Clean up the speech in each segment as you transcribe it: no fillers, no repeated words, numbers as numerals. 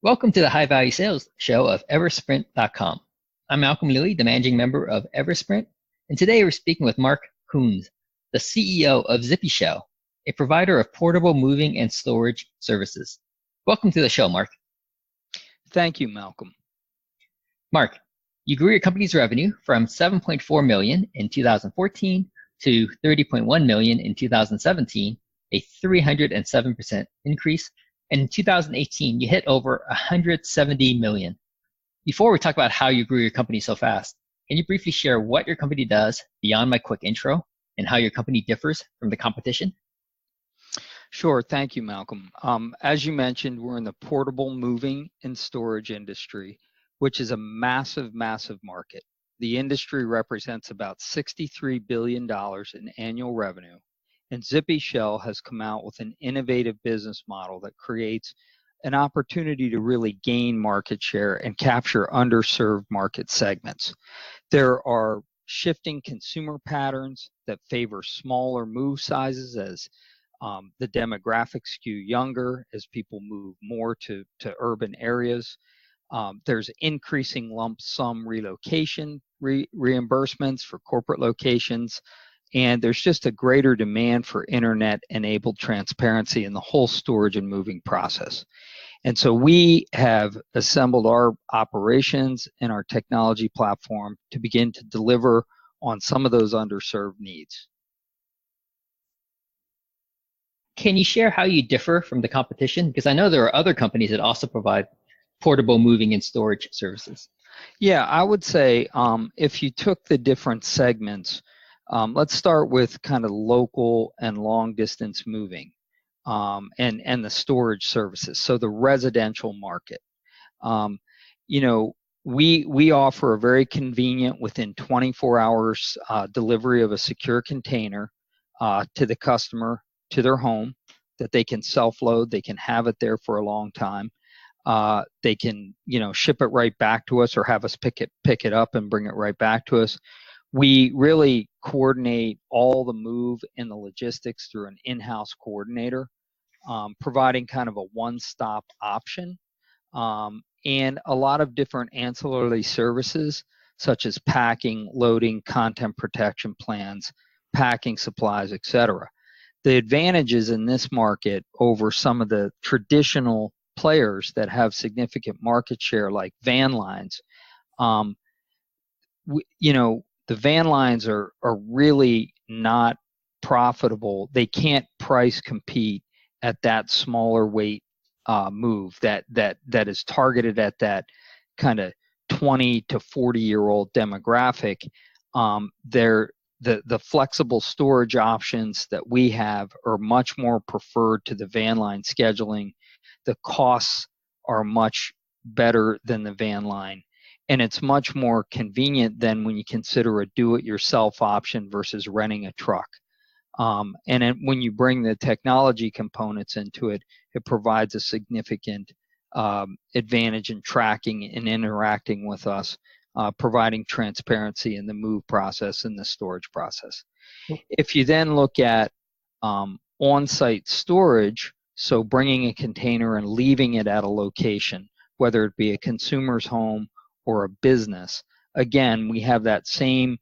Welcome to the High Value Sales Show of Eversprint.com. I'm Malcolm Louie, the managing member of Eversprint, and today we're speaking with Mark Kuhns, the CEO of Zippy Shell, a provider of portable moving and storage services. Welcome to the show, Mark. Thank you, Malcolm. Mark, you grew your company's revenue from $7.4 million in 2014 to $30.1 million in 2017, a 307% increase. And in 2018, you hit over 170 million. Before we talk about how you grew your company so fast, can you briefly share what your company does beyond my quick intro and how your company differs from the competition? Sure. Thank you, Malcolm. As you mentioned, we're in the portable moving and storage industry, which is a massive, massive market. The industry represents about $63 billion in annual revenue. And Zippy Shell has come out with an innovative business model that creates an opportunity to really gain market share and capture underserved market segments. There are shifting consumer patterns that favor smaller move sizes as the demographics skew younger as people move more to urban areas. There's increasing lump sum relocation reimbursements for corporate locations. And there's just a greater demand for internet-enabled transparency in the whole storage and moving process. And so we have assembled our operations and our technology platform to begin to deliver on some of those underserved needs. Can you share how you differ from the competition? Because I know there are other companies that also provide portable moving and storage services. Yeah, I would say if you took the different segments, let's start with kind of local and long distance moving and the storage services. So the residential market, we offer a very convenient within 24 hours delivery of a secure container to the customer, to their home, that they can self-load, they can have it there for a long time. They can, ship it right back to us or have us pick it up and bring it right back to us. We really coordinate all the move and the logistics through an in-house coordinator, providing kind of a one-stop option, and a lot of different ancillary services such as packing, loading, content protection plans, packing supplies, etc. The advantages in this market over some of the traditional players that have significant market share like van lines, the van lines are really not profitable. They can't price compete at that smaller weight move that is targeted at that kind of 20 to 40-year-old demographic. The flexible storage options that we have are much more preferred to the van line scheduling. The costs are much better than the van line. And it's much more convenient than when you consider a do-it-yourself option versus renting a truck. When you bring the technology components into it, it provides a significant advantage in tracking and interacting with us, providing transparency in the move process and the storage process. If you then look at on-site storage, so bringing a container and leaving it at a location, whether it be a consumer's home or a business, again, we have that same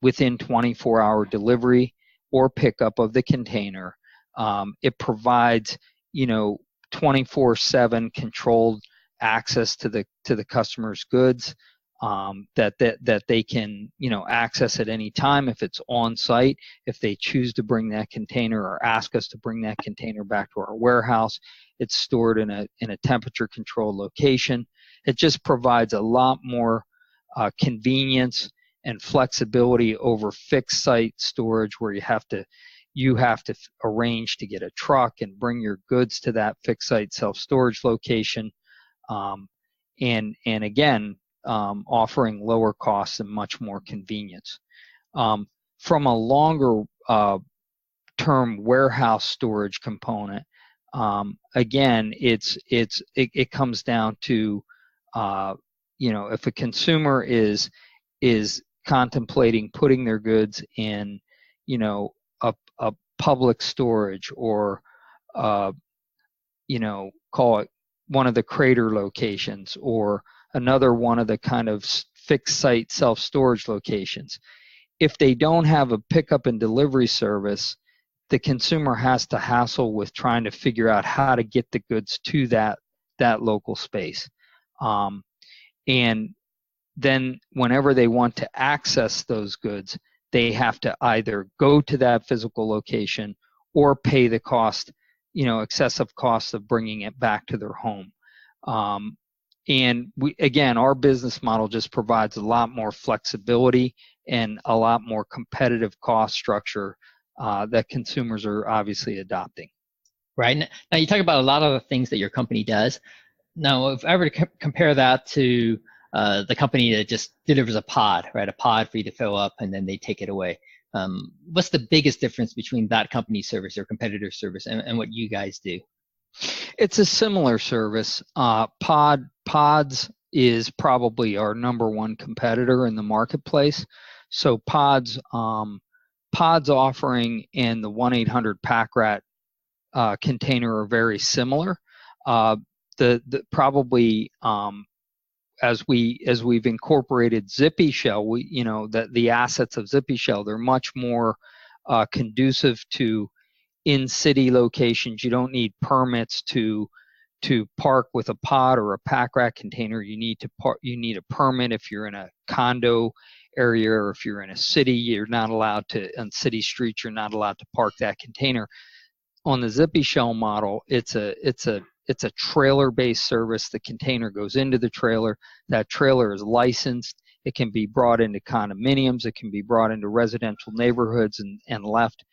within 24-hour delivery or pickup of the container. It provides 24/7 controlled access to the customer's goods that they can access at any time if it's on site. If they choose to bring that container or ask us to bring that container back to our warehouse, it's stored in a temperature controlled location. It just provides a lot more convenience and flexibility over fixed site storage where you have to arrange to get a truck and bring your goods to that fixed site self-storage location, and again offering lower costs and much more convenience. From a longer term warehouse storage component, again, it comes down to if a consumer is contemplating putting their goods in a public storage or call it one of the crater locations or another one of the kind of fixed site self-storage locations. If they don't have a pickup and delivery service, the consumer has to hassle with trying to figure out how to get the goods to that local space. And then whenever they want to access those goods, they have to either go to that physical location or pay the cost, excessive cost of bringing it back to their home. And again, our business model just provides a lot more flexibility and a lot more competitive cost structure that consumers are obviously adopting. Right. Now you talk about a lot of the things that your company does. Now, if I were to compare that to the company that just delivers a pod, right? A pod for you to fill up and then they take it away. What's the biggest difference between that company's service or competitor service and what you guys do? It's a similar service. Pods is probably our number one competitor in the marketplace. So Pods offering and the 1-800 Packrat container are very similar. Probably as we've incorporated Zippy Shell, the assets of Zippy Shell, they're much more conducive to in-city locations. You don't need permits to park with a pod or a Packrat container. You need a permit if you're in a condo area, or if you're in a city, you're not allowed to, on city streets, you're not allowed to park that container. On the Zippy Shell model, it's a trailer-based service. The container goes into the trailer. That trailer is licensed. It can be brought into condominiums. It can be brought into residential neighborhoods and left.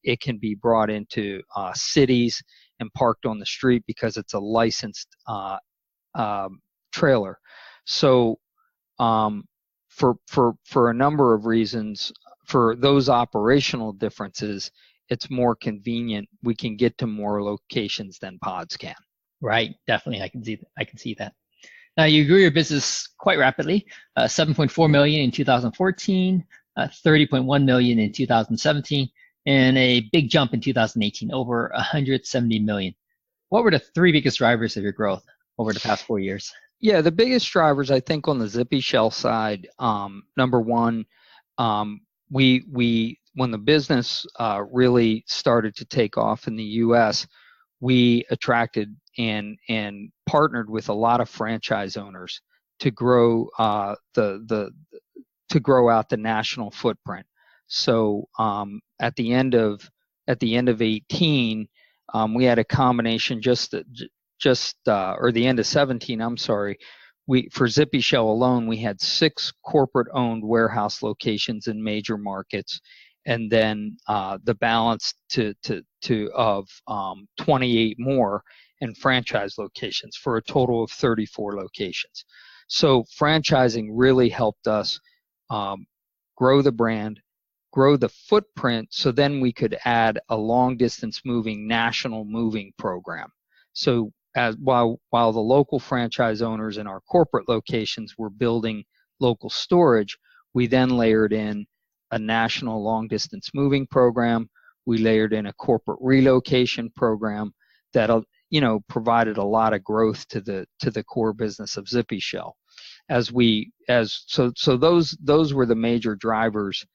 It can be brought into cities and parked on the street because it's a licensed trailer. So for a number of reasons, for those operational differences, it's more convenient. We can get to more locations than pods can. Right, definitely. I can see that. Now you grew your business quite rapidly, 7.4 million in 2014, 30.1 million in 2017, and a big jump in 2018, over 170 million. What were the three biggest drivers of your growth over the past 4 years? Yeah, the biggest drivers, I think, on the Zippy Shell side, number one, when the business really started to take off in the U.S., we attracted and partnered with a lot of franchise owners to grow to grow out the national footprint. So at the end of 18, we had a combination or the end of 17, I'm sorry. For Zippy Shell alone, we had 6 corporate-owned warehouse locations in major markets, and then the balance of 28 more in franchise locations for a total of 34 locations. So franchising really helped us grow the brand, grow the footprint, so then we could add a long-distance moving, national moving program. So while the local franchise owners in our corporate locations were building local storage, we then layered in a national long-distance moving program. We layered in a corporate relocation program that provided a lot of growth to the core business of Zippy Shell. So those were the major drivers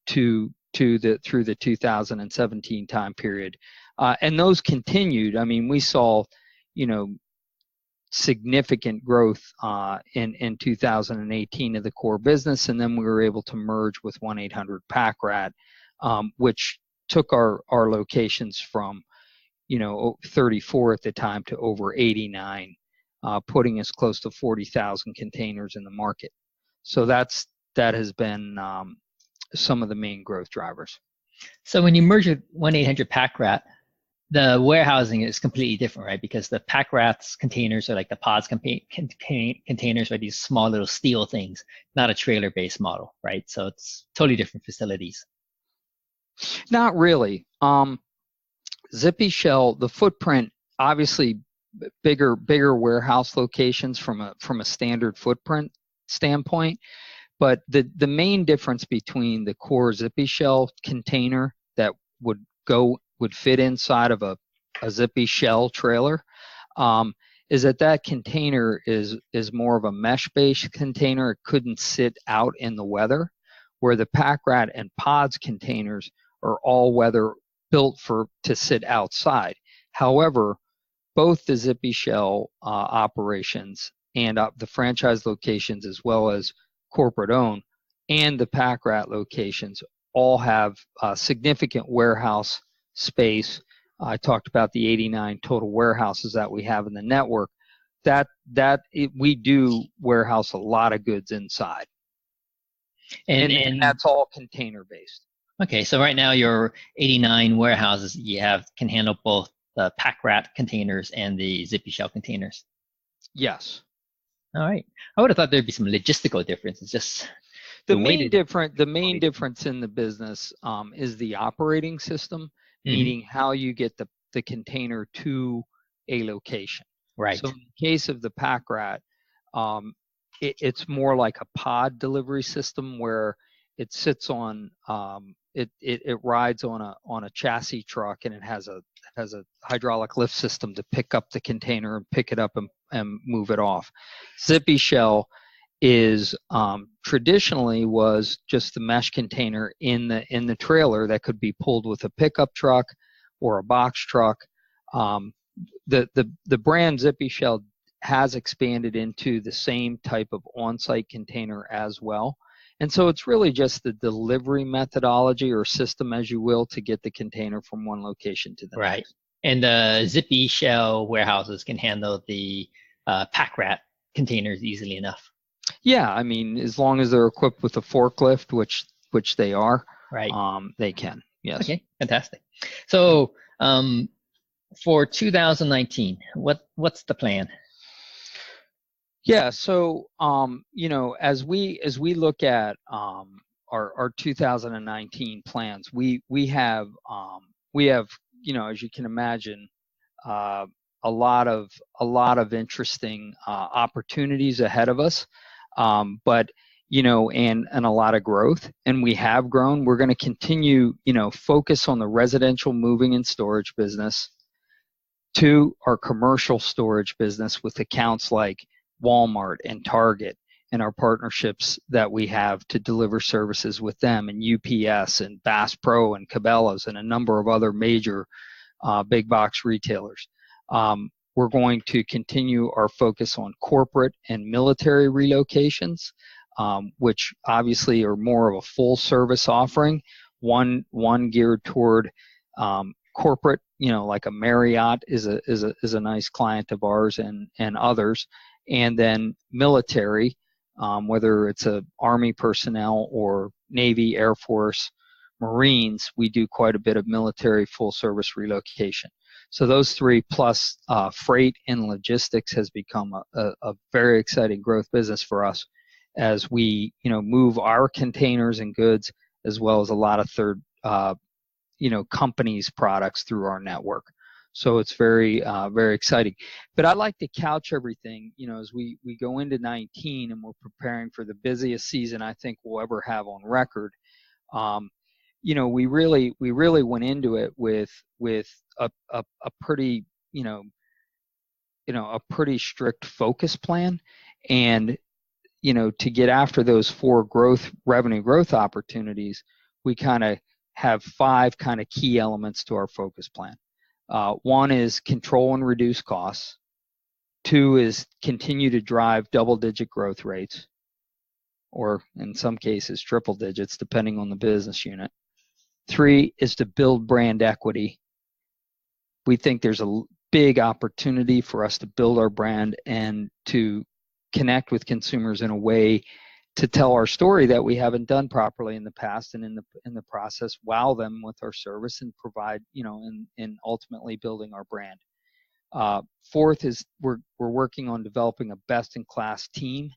through the 2017 time period, and those continued. I mean, we saw significant growth in 2018 of the core business, and then we were able to merge with 1-800 Packrat, which took our locations from 34 at the time to over 89, putting us close to 40,000 containers in the market. So that has been some of the main growth drivers. So when you merge with 1-800 Packrat, the warehousing is completely different, right? Because the Packrat's containers are like the pods containers, right? These small little steel things, not a trailer-based model, right? So it's totally different facilities. Not really. Zippy Shell, the footprint, obviously bigger warehouse locations from a standard footprint standpoint, but the main difference between the core Zippy Shell container that would fit inside of a Zippy Shell trailer is that container is more of a mesh-based container. It couldn't sit out in the weather, where the Packrat and Pods containers are all weather, built to sit outside. However, both the Zippy Shell operations and the franchise locations, as well as corporate owned, and the Packrat locations, all have significant warehouse space. I talked about the 89 total warehouses that we have in the network. We do warehouse a lot of goods inside, and that's all container based. Okay, so right now your 89 warehouses can handle both the Packrat containers and the Zippy Shell containers. Yes. All right. I would have thought there'd be some logistical differences. Just the main difference in the business is the operating system, meaning how you get the container to a location. Right. So in the case of the Packrat, it's more like a pod delivery system where it sits on it rides on a chassis truck, and it has a hydraulic lift system to pick up the container and pick it up and move it off. Zippy Shell is traditionally was just the mesh container in the trailer that could be pulled with a pickup truck or a box truck. The brand Zippy Shell has expanded into the same type of on-site container as well. And so it's really just the delivery methodology or system, as you will, to get the container from one location to the next. And the Zippy Shell warehouses can handle the Packrat containers easily enough. Yeah, I mean, as long as they're equipped with a forklift, which they are, they can. Yes. Okay, fantastic. So for 2019, what's the plan? Yeah, so as we look at our 2019 plans, we have as you can imagine, a lot of interesting opportunities ahead of us, but and a lot of growth, and we have grown. We're going to continue focus on the residential moving and storage business, to our commercial storage business with accounts like Walmart and Target, and our partnerships that we have to deliver services with them, and UPS and Bass Pro and Cabela's and a number of other major big box retailers. We're going to continue our focus on corporate and military relocations, which obviously are more of a full service offering, one geared toward corporate, like a Marriott is a nice client of ours, and others. And then military, whether it's a Army personnel or Navy, Air Force, Marines, we do quite a bit of military full service relocation. So those three plus freight and logistics has become a very exciting growth business for us as we move our containers and goods, as well as a lot of third companies' products through our network. So it's very, very exciting. But I'd like to couch everything, as we go into 19 and we're preparing for the busiest season I think we'll ever have on record. We really went into it with a pretty, a pretty strict focus plan, and to get after those 4 revenue growth opportunities, we kind of have 5 kind of key elements to our focus plan. 1 is control and reduce costs. 2 is continue to drive double-digit growth rates, or in some cases triple digits, depending on the business unit. 3 is to build brand equity. We think there's a big opportunity for us to build our brand and to connect with consumers in a way to tell our story that we haven't done properly in the past, and in the process wow them with our service and provide, and ultimately building our brand. 4th is we're working on developing a best-in-class team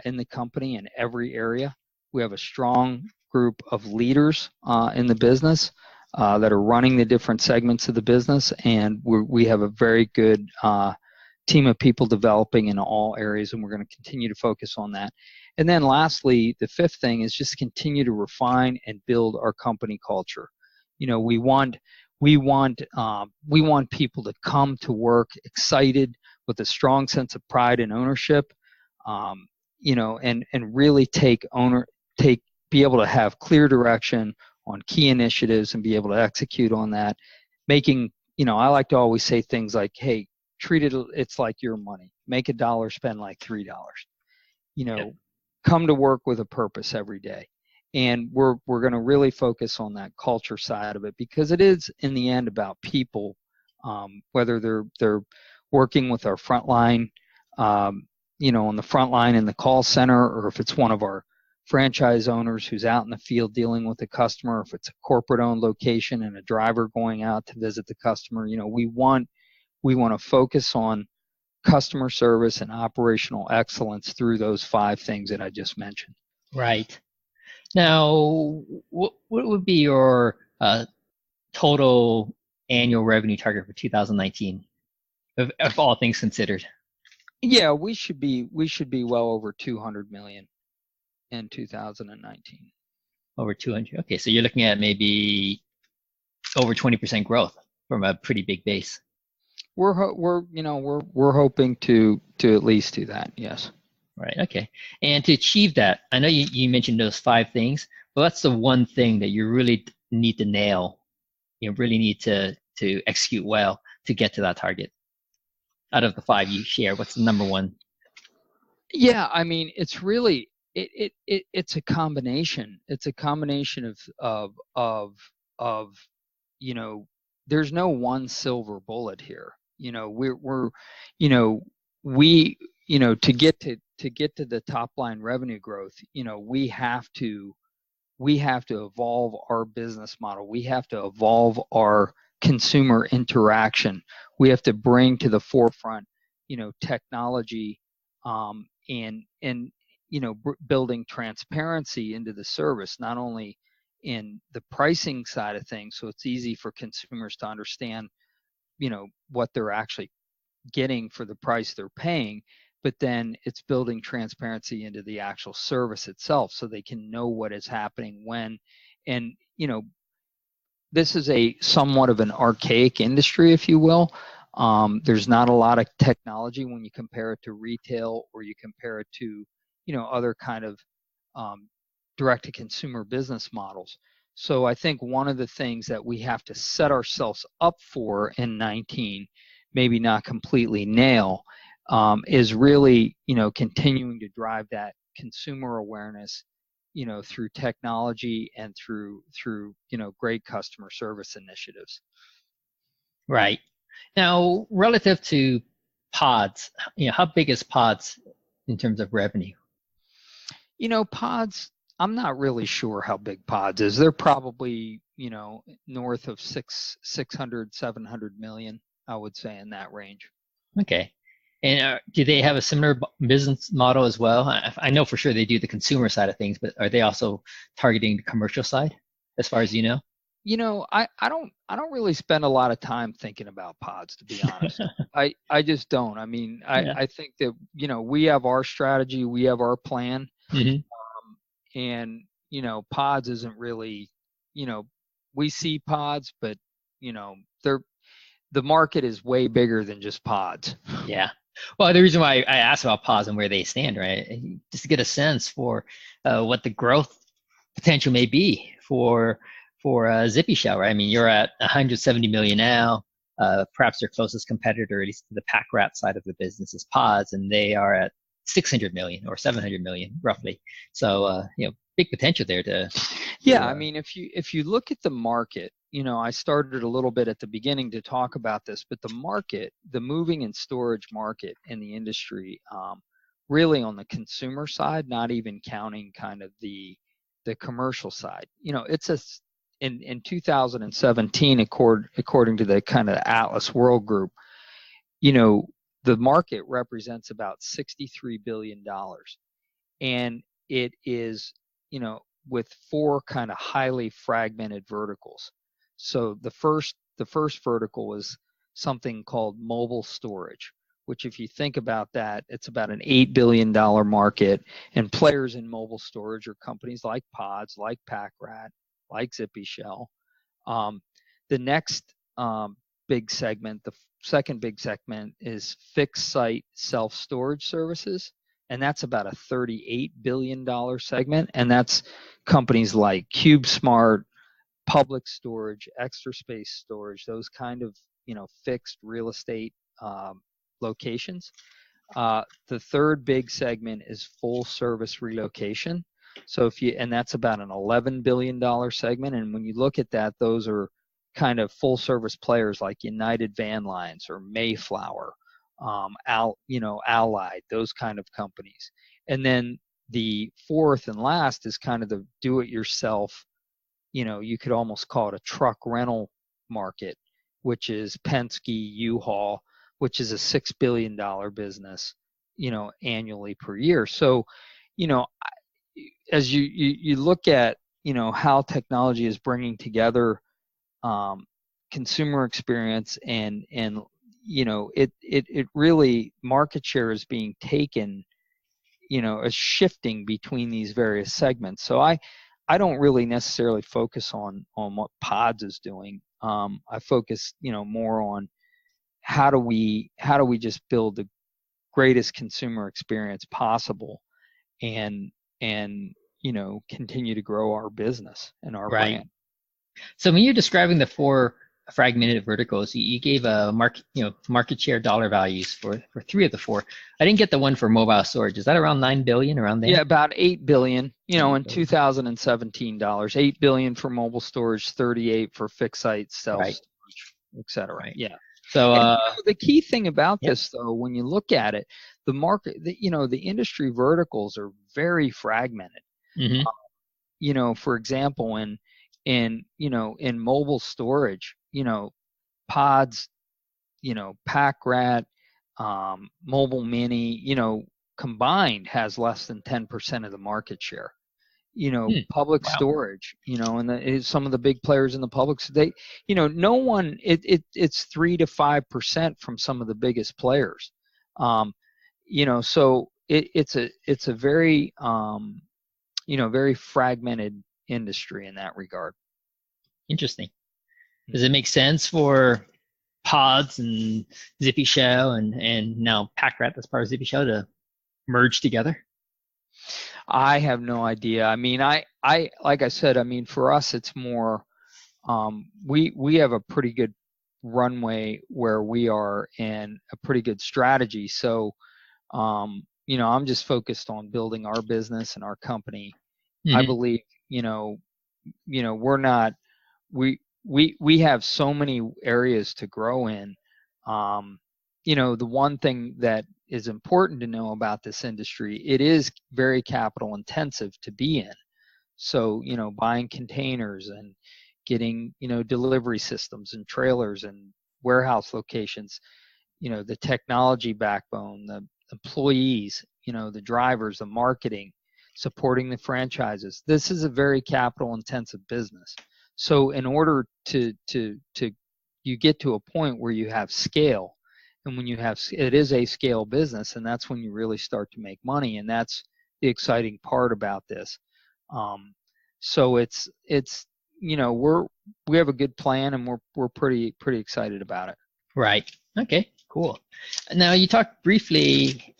in the company in every area. We have a strong group of leaders in the business that are running the different segments of the business, and we have a very good team of people developing in all areas, and we're going to continue to focus on that. And then lastly, the 5th thing is just continue to refine and build our company culture. We want we want people to come to work excited with a strong sense of pride and ownership, and really be able to have clear direction on key initiatives and be able to execute on that. Making, I like to always say things like, hey, it's like your money. Make $1, spend like $3. Yep. Come to work with a purpose every day. And we're going to really focus on that culture side of it, because it is in the end about people, whether they're working with our frontline, on the front line in the call center, or if it's one of our franchise owners who's out in the field dealing with the customer, if it's a corporate-owned location and a driver going out to visit the customer. We want to focus on customer service and operational excellence through those 5 things that I just mentioned. Right. Now, what would be your total annual revenue target for 2019, of all things considered? Yeah, we should be well over 200 million in 2019. Over 200. Okay, so you're looking at maybe over 20% growth from a pretty big base. We're hoping to at least do that. Yes. Right. Okay. And to achieve that, I know you mentioned those 5 things, but what's the one thing that you really need to nail? You really need to execute well to get to that target. Out of the 5 you share, what's the number one? Yeah, I mean, it's really it's a combination. It's a combination of there's no one silver bullet here. To get to the top line revenue growth, we have to evolve our business model. We have to evolve our consumer interaction. We have to bring to the forefront, technology, and building transparency into the service, not only in the pricing side of things, so it's easy for consumers to understand, what they're actually getting for the price they're paying, but then it's building transparency into the actual service itself, so they can know what is happening when. And this is a somewhat of an archaic industry, if you will. There's not a lot of technology when you compare it to retail, or you compare it to other kind of direct-to-consumer business models. So I think one of the things that we have to set ourselves up for in 19, maybe not completely nail, is really continuing to drive that consumer awareness, through technology and through great customer service initiatives. Right. Now, relative to pods, how big is pods in terms of revenue? Pods, I'm not really sure how big pods is. They're probably, north of 600, 700 million, I would say, in that range. Okay. And do they have a similar business model as well? I know for sure they do the consumer side of things, but are they also targeting the commercial side, as far as you know? I don't really spend a lot of time thinking about pods, to be honest. I just don't. I mean, I think that, we have our strategy, we have our plan. Mm-hmm. And, pods isn't really, we see pods, but, the market is way bigger than just pods. Yeah. Well, the reason why I asked about pods and where they stand, right, just to get a sense for what the growth potential may be for Zippy Shell, right? I mean, you're at 170 million now. Perhaps their closest competitor, at least to the Packrat side of the business, is pods, and they are at 600 million or 700 million roughly. So, big potential there to. Yeah, I mean, if you look at the market, I started a little bit at the beginning to talk about this, but the market, the moving and storage market in the industry, really on the consumer side, not even counting kind of the commercial side, it's in 2017, according to the kind of Atlas World Group, the market represents about $63 billion, and it is, with 4 kind of highly fragmented verticals. So the first vertical is something called mobile storage, which, if you think about that, it's about an $8 billion market, and players in mobile storage are companies like Pods, like Packrat, like Zippy Shell. The next big segment, the second big segment, is fixed site self-storage services. And that's about a $38 billion segment. And that's companies like CubeSmart, Public Storage, Extra Space Storage, those kind of, fixed real estate locations. The third big segment is full service relocation. So and that's about an $11 billion segment. And when you look at that, those are kind of full service players like United Van Lines or Mayflower, Allied, those kind of companies. And then the fourth and last is kind of the do it yourself, you could almost call it a truck rental market, which is Penske, U-Haul, which is a $6 billion business, annually per year. So, as you look at, how technology is bringing together consumer experience and it really, market share is being taken, is shifting between these various segments. So I don't really necessarily focus on what Pods is doing. I focus, more on how do we just build the greatest consumer experience possible and continue to grow our business and our brand. So when you're describing the four fragmented verticals, you gave a market share dollar values for three of the four. I didn't get the one for mobile storage. Is that around 9 billion, around there? Yeah, about 8 billion, in 2017 dollars. 8 billion for mobile storage, 38 for fixed site self-storage, et cetera. Right. Yeah. So the key thing about this, though, when you look at it, the market, the industry verticals are very fragmented. Mm-hmm. For example, in mobile storage, Pods, Packrat, Mobile Mini, combined has less than 10% of the market share. Public storage, and some of the big players in the public, no one, it's 3 to 5% from some of the biggest players. So it's a very, very fragmented industry in that regard. Interesting. Does it make sense for Pods and Zippy Shell and now Packrat, that's part of Zippy Shell, to merge together? I have no idea. I mean, I like I said, I mean, for us, it's more, we have a pretty good runway where we are and a pretty good strategy. So, I'm just focused on building our business and our company. Mm-hmm. I believe, we're not, we have so many areas to grow in. The one thing that is important to know about this industry, it is very capital intensive to be in. So, buying containers and getting, delivery systems and trailers and warehouse locations, the technology backbone, the employees, the drivers, the marketing, supporting the franchises. This is a very capital intensive business. So in order to you get to a point where you have scale, and when you have, it is a scale business, and that's when you really start to make money, and that's the exciting part about this. So it's we have a good plan, and we're pretty excited about it. Right. Okay. Cool. Now you talked briefly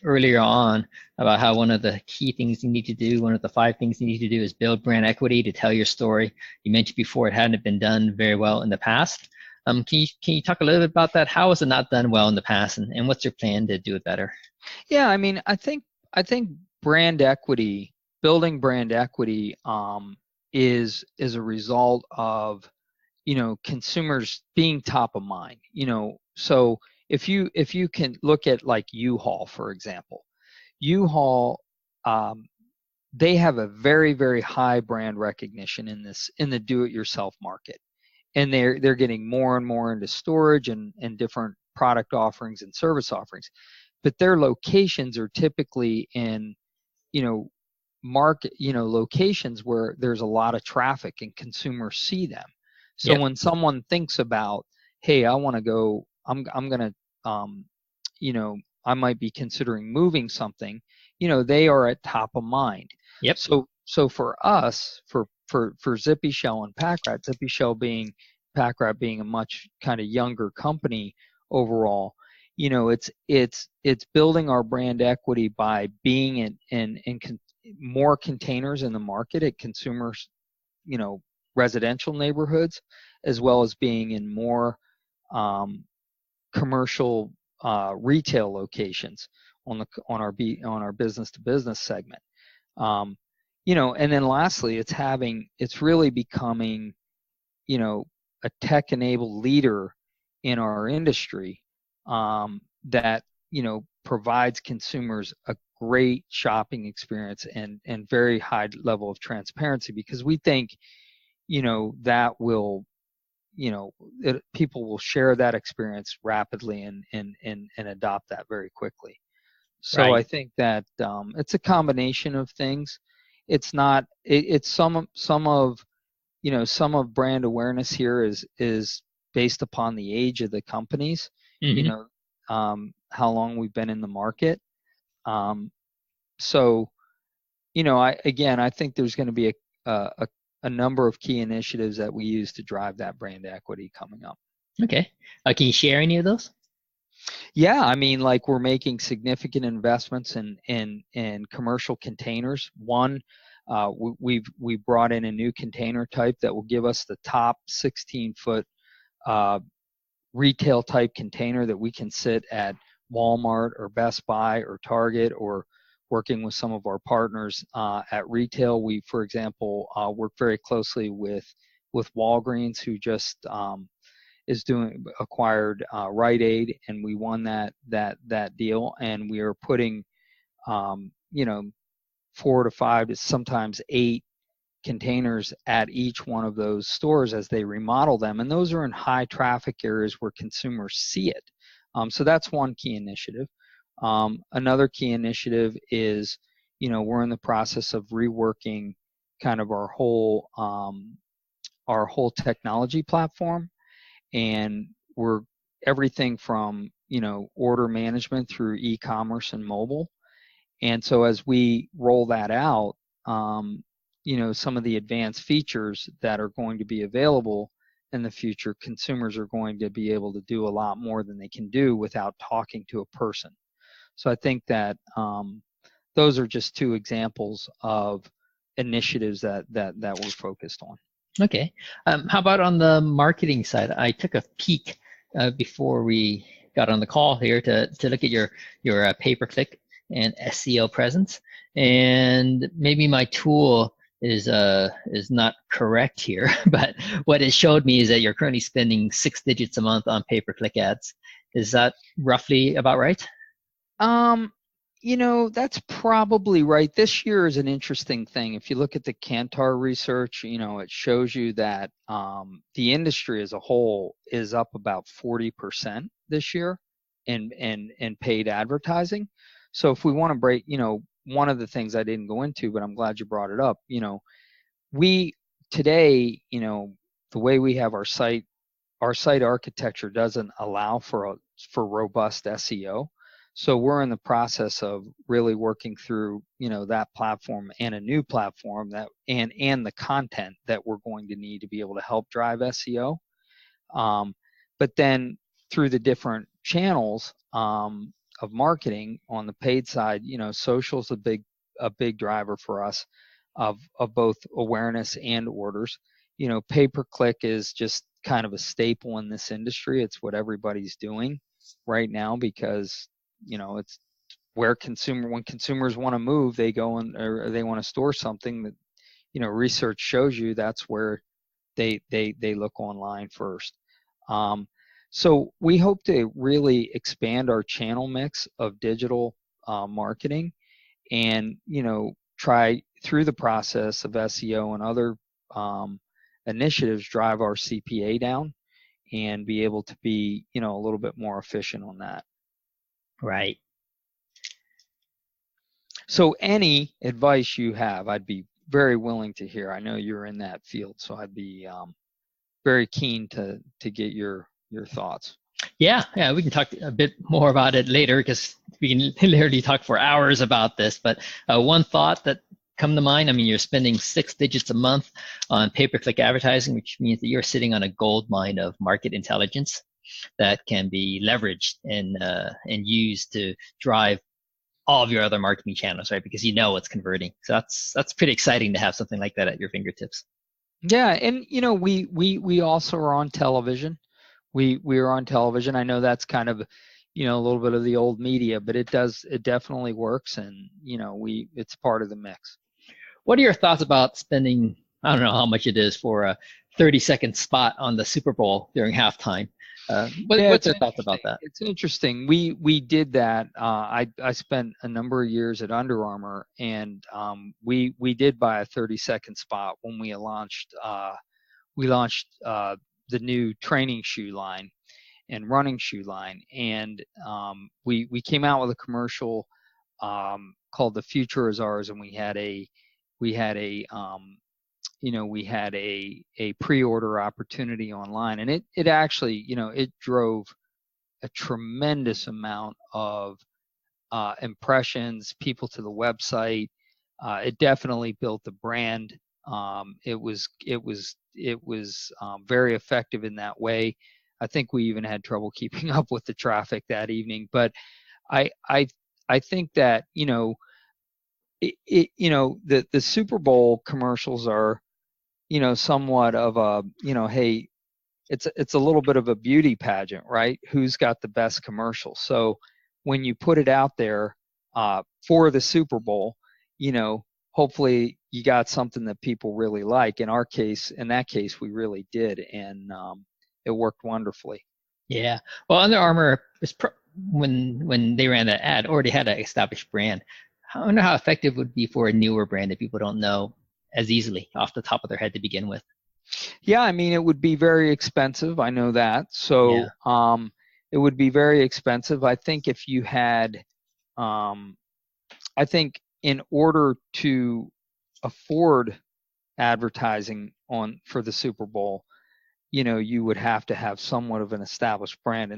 earlier on about how one of the key things you need to do, one of the 5 things you need to do, is build brand equity to tell your story. You mentioned before it hadn't been done very well in the past. Can you talk a little bit about that? How was it not done well in the past, and what's your plan to do it better? Yeah, I mean, I think brand equity, building brand equity, is a result of consumers being top of mind. So if you can look at like U-Haul, for example, U-Haul, they have a very, very high brand recognition in the do-it-yourself market. And they're getting more and more into storage and different product offerings and service offerings, but their locations are typically in market locations where there's a lot of traffic and consumers see them. So when someone thinks about, hey, I want to go, I'm gonna I might be considering moving something, they are at top of mind. So for us, for Zippy Shell and Packrat, Zippy Shell being Packrat being a much kind of younger company overall, you know, it's building our brand equity by being in more containers in the market at consumers, you know, residential neighborhoods, as well as being in more commercial retail locations on our business to business segment. You know, and then lastly, it's really becoming, you know, a tech-enabled leader in our industry that, you know, provides consumers a great shopping experience and very high level of transparency, because we think, you know, that will, you know, people will share that experience rapidly and adopt that very quickly. So Right. I think that it's a combination of things. It's not. It's some of, you know, some of brand awareness here is based upon the age of the companies. You Mm-hmm. know, how long we've been in the market. So, you know, I think there's going to be a number of key initiatives that we use to drive that brand equity coming up. Okay. Can you share any of those? Yeah, I mean, like, we're making significant investments in commercial containers. One, we brought in a new container type that will give us the top 16-foot retail type container that we can sit at Walmart or Best Buy or Target, or working with some of our partners at retail. We, for example, work very closely with Walgreens, who just acquired Rite Aid, and we won that deal, and we are putting you know, 4 to 5 to sometimes 8 containers at each one of those stores as they remodel them, and those are in high traffic areas where consumers see it. So that's one key initiative. Another key initiative is, you know, we're in the process of reworking kind of our whole technology platform, and we're everything from, you know, order management through e-commerce and mobile. And so as we roll that out, you know, some of the advanced features that are going to be available in the future, consumers are going to be able to do a lot more than they can do without talking to a person. So I think that those are just 2 examples of initiatives that we're focused on. Okay. How about on the marketing side? I took a peek before we got on the call here to look at your pay-per-click and SEO presence, and maybe my tool is not correct here, but what it showed me is that you're currently spending 6 digits a month on pay-per-click ads. Is that roughly about right? You know, that's probably right. This year is an interesting thing. If you look at the Kantar research, you know, it shows you that the industry as a whole is up about 40% this year in paid advertising. So if we want to break, you know, one of the things I didn't go into, but I'm glad you brought it up, you know, we today, you know, the way we have our site architecture doesn't allow for robust SEO. So we're in the process of really working through, you know, that platform and a new platform that and the content that we're going to need to be able to help drive SEO. But then through the different channels of marketing on the paid side, you know, social is a big driver for us of both awareness and orders. You know, pay-per-click is just kind of a staple in this industry. It's what everybody's doing right now because, you know, it's where when consumers want to move, they go or they want to store something that, you know, research shows you that's where they look online first. So we hope to really expand our channel mix of digital marketing, and, you know, try through the process of SEO and other initiatives drive our CPA down and be able to be, you know, a little bit more efficient on that. Right. So any advice you have, I'd be very willing to hear. I know you're in that field, so I'd be very keen to get your thoughts. Yeah, we can talk a bit more about it later because we can literally talk for hours about this. But one thought that come to mind? I mean, you're spending 6 digits a month on pay-per-click advertising, which means that you're sitting on a gold mine of market intelligence that can be leveraged and used to drive all of your other marketing channels, right? Because you know what's converting. So that's pretty exciting to have something like that at your fingertips. Yeah, and we also are on television. We are on television. I know that's kind of a little bit of the old media, but it definitely works, and it's part of the mix. What are your thoughts about spending, I don't know how much it is for a 30-second spot on the Super Bowl during halftime? What's your thoughts about that? It's interesting. We did that. I spent a number of years at Under Armour, and we did buy a 30-second spot when we launched the new training shoe line and running shoe line, and we came out with a commercial called "The Future Is Ours," and we had a pre-order opportunity online, and it actually it drove a tremendous amount of impressions, people to the website. It definitely built the brand. It was very effective in that way. I think we even had trouble keeping up with the traffic that evening, but I think that the Super Bowl commercials are somewhat of a hey, it's a little bit of a beauty pageant, right? Who's got the best commercial? So when you put it out there for the Super Bowl, hopefully you got something that people really like. In that case, we really did, and it worked wonderfully. Yeah. Well, Under Armour was when they ran that ad already had an established brand. I wonder how effective it would be for a newer brand that people don't know as easily off the top of their head to begin with. Yeah, I mean, it would be very expensive. I know that. So it would be very expensive. I think if you had, I think in order to afford advertising for the Super Bowl, you would have to have somewhat of an established brand.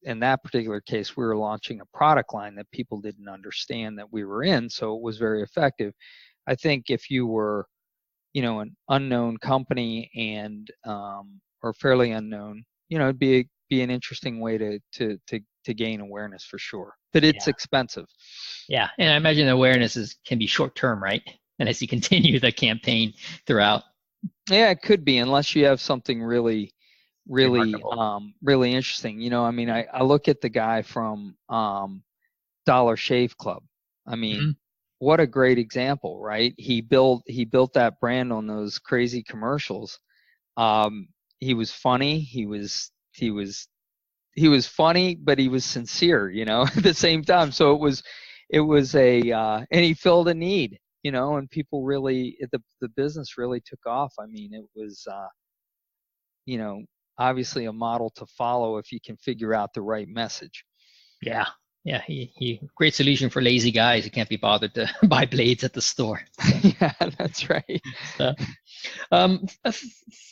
In that particular case, we were launching a product line that people didn't understand that we were in, so it was very effective. I think if you were, an unknown company and or fairly unknown, it'd be an interesting way to gain awareness for sure. But it's expensive. Yeah, and I imagine awareness can be short term, right? And as you continue the campaign throughout. Yeah, it could be, unless you have something really interesting. I mean, I look at the guy from Dollar Shave Club. I mean, what a great example, right? He built that brand on those crazy commercials. He was funny. He was funny, but he was sincere, at the same time. So it was and he filled a need, and people really, the business really took off. I mean, it was, obviously a model to follow if you can figure out the right message. Yeah. Yeah, he great solution for lazy guys who can't be bothered to buy blades at the store. Yeah, that's right. So,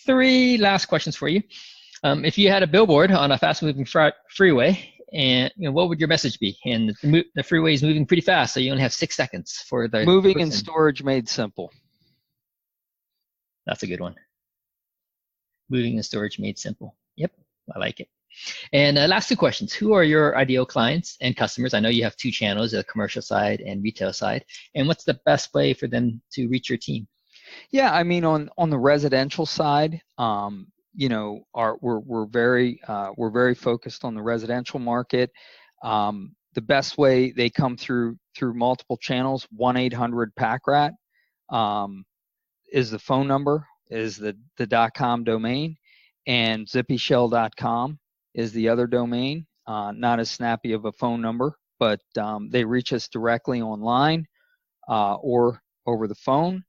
3 last questions for you. If you had a billboard on a fast-moving freeway, and what would your message be? And the freeway is moving pretty fast, so you only have 6 seconds for the moving and storage made simple. That's a good one. Moving and storage made simple. Yep, I like it. And last 2 questions. Who are your ideal clients and customers? I know you have 2 channels, the commercial side and retail side. And what's the best way for them to reach your team? Yeah, I mean, on the residential side, we're very focused on the residential market. The best way, they come through multiple channels. 1-800-Packrat is the phone number, is the .com domain, and zippyshell.com is the other domain. Not as snappy of a phone number, but they reach us directly online or over the phone.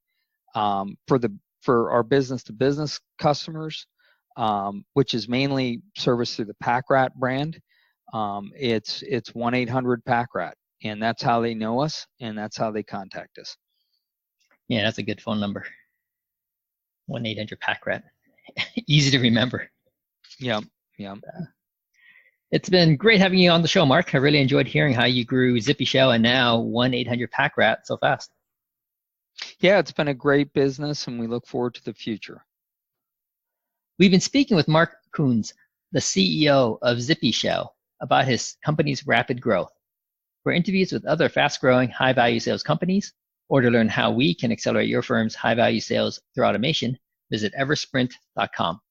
For our business-to-business customers, which is mainly serviced through the Packrat brand, it's 1-800-Packrat, and that's how they know us, and that's how they contact us. Yeah, that's a good phone number. 1-800-Packrat. Easy to remember. Yeah. It's been great having you on the show, Mark. I really enjoyed hearing how you grew Zippy Shell and now 1-800-Packrat so fast. Yeah, it's been a great business, and we look forward to the future. We've been speaking with Mark Kuhns, the CEO of Zippy Shell, about his company's rapid growth. For interviews with other fast-growing, high-value sales companies, or to learn how we can accelerate your firm's high-value sales through automation, visit eversprint.com.